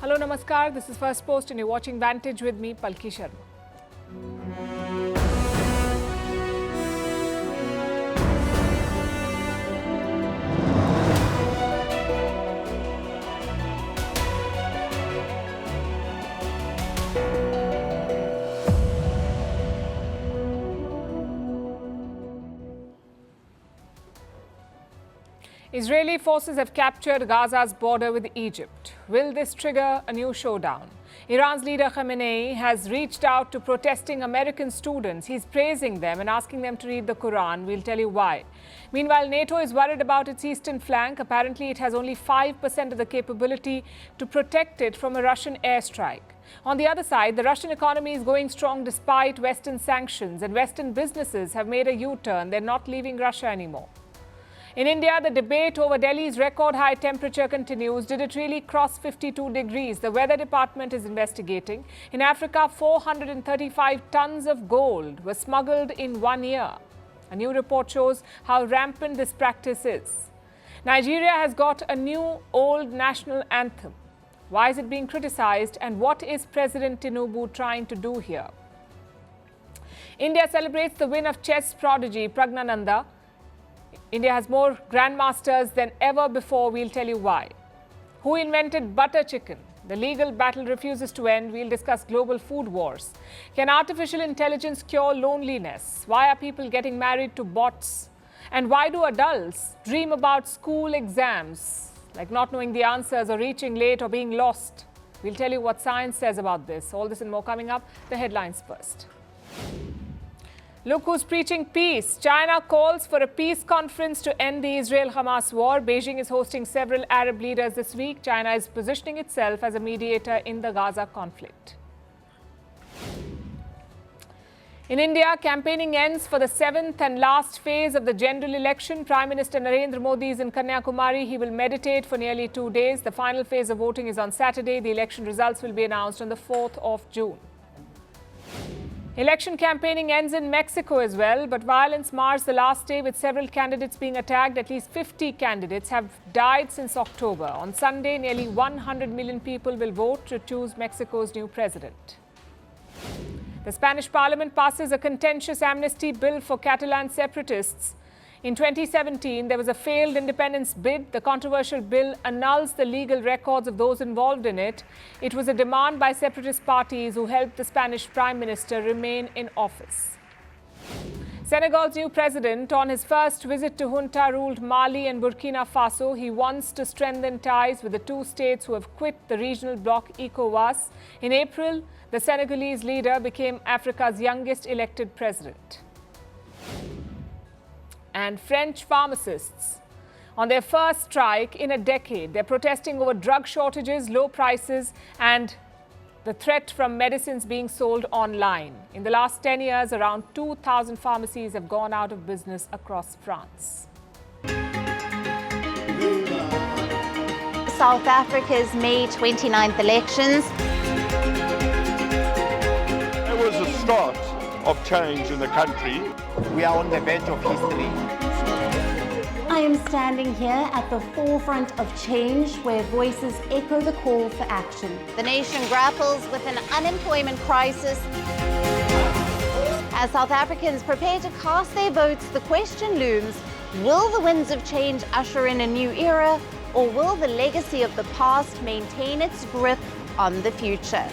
Hello, Namaskar. This is Firstpost and you're watching Vantage with me, Palki Sharma. Israeli forces have captured Gaza's border with Egypt. Will this trigger a new showdown? Iran's leader Khamenei has reached out to protesting American students. He's praising them and asking them to read the Quran. We'll tell you why. Meanwhile, NATO is worried about its eastern flank. Apparently, it has only 5% of the capability to protect it from a Russian airstrike. On the other side, the Russian economy is going strong despite Western sanctions, and Western businesses have made a U-turn. They're not leaving Russia anymore. In India, the debate over Delhi's record high temperature continues. Did it really cross 52 degrees? The weather department is investigating. In Africa, 435 tons of gold were smuggled in 1 year. A new report shows how rampant this practice is. Nigeria has got a new old national anthem. Why is it being criticized, and what is President Tinubu trying to do here? India celebrates the win of chess prodigy Pragnananda. India has more grandmasters than ever before. We'll tell you why. Who invented butter chicken? The legal battle refuses to end. We'll discuss global food wars. Can artificial intelligence cure loneliness? Why are people getting married to bots? And why do adults dream about school exams, like not knowing the answers or reaching late or being lost? We'll tell you what science says about this. All this and more coming up. The headlines first. Look who's preaching peace. China calls for a peace conference to end the Israel-Hamas war. Beijing is hosting several Arab leaders this week. China is positioning itself as a mediator in the Gaza conflict. In India, campaigning ends for the 7th and last phase of the general election. Prime Minister Narendra Modi is in Kanyakumari. He will meditate for nearly 2 days. The final phase of voting is on Saturday. The election results will be announced on the 4th of June. Election campaigning ends in Mexico as well, but violence mars the last day with several candidates being attacked. At least 50 candidates have died since October. On Sunday, nearly 100 million people will vote to choose Mexico's new president. The Spanish parliament passes a contentious amnesty bill for Catalan separatists. In 2017, there was a failed independence bid. The controversial bill annuls the legal records of those involved in it. It was a demand by separatist parties who helped the Spanish Prime Minister remain in office. Senegal's new president, on his first visit to junta-ruled Mali and Burkina Faso, he wants to strengthen ties with the two states who have quit the regional bloc ECOWAS. In April, the Senegalese leader became Africa's youngest elected president. And French pharmacists on their first strike in a decade. They're protesting over drug shortages, low prices, and the threat from medicines being sold online. In the last 10 years, around 2,000 pharmacies have gone out of business across France. South Africa's May 29th elections. It was the start of change in the country. We are on the verge of history. I am standing here at the forefront of change, where voices echo the call for action. The nation grapples with an unemployment crisis. As South Africans prepare to cast their votes, the question looms: will the winds of change usher in a new era, or will the legacy of the past maintain its grip on the future?